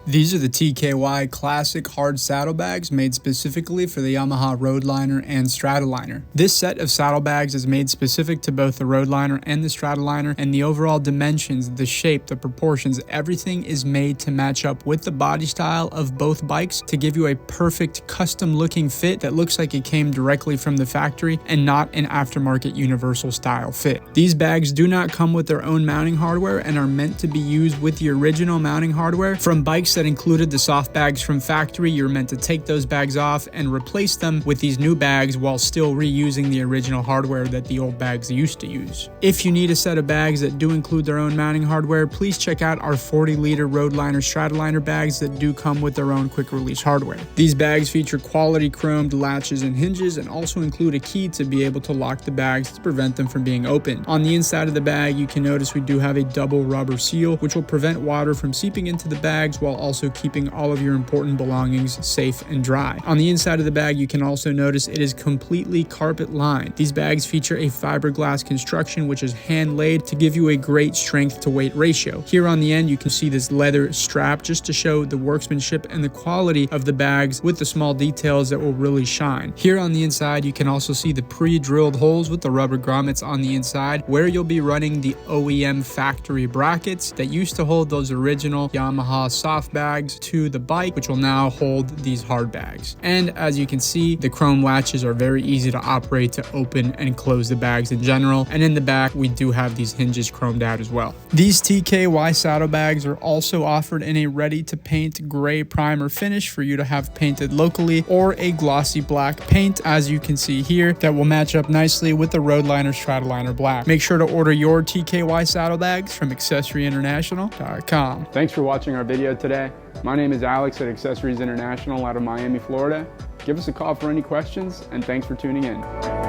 These are the TKY Classic Hard Saddlebags made specifically for the Yamaha Roadliner and Stratoliner. This set of saddlebags is made specific to both the Roadliner and the Stratoliner, and the overall dimensions, the shape, the proportions, everything is made to match up with the body style of both bikes to give you a perfect custom looking fit that looks like it came directly from the factory and not an aftermarket universal style fit. These bags do not come with their own mounting hardware and are meant to be used with the original mounting hardware from bikes that included the soft bags from factory. You're meant to take those bags off and replace them with these new bags while still reusing the original hardware that the old bags used to use. If you need a set of bags that do include their own mounting hardware, please check out our 40-liter Roadliner Stratoliner bags that do come with their own quick release hardware. These bags feature quality chromed latches and hinges and also include a key to be able to lock the bags to prevent them from being opened. On the inside of the bag, you can notice we do have a double rubber seal, which will prevent water from seeping into the bags while also keeping all of your important belongings safe and dry. On the inside of the bag, you can also notice it is completely carpet lined. These bags feature a fiberglass construction, which is hand laid to give you a great strength to weight ratio. Here on the end, you can see this leather strap just to show the workmanship and the quality of the bags with the small details that will really shine. Here on the inside, you can also see the pre-drilled holes with the rubber grommets on the inside where you'll be running the OEM factory brackets that used to hold those original Yamaha soft bags to the bike, which will now hold these hard bags. And as you can see, the chrome latches are very easy to operate to open and close the bags in general. And in the back, we do have these hinges chromed out as well. These TKY saddlebags are also offered in a ready to paint gray primer finish for you to have painted locally, or a glossy black paint, as you can see here, that will match up nicely with the Roadliner Stratoliner black. Make sure to order your TKY saddlebags from accessoryinternational.com. Thanks for watching our video today. My name is Alex at Accessories International out of Miami, Florida. Give us a call for any questions, and thanks for tuning in.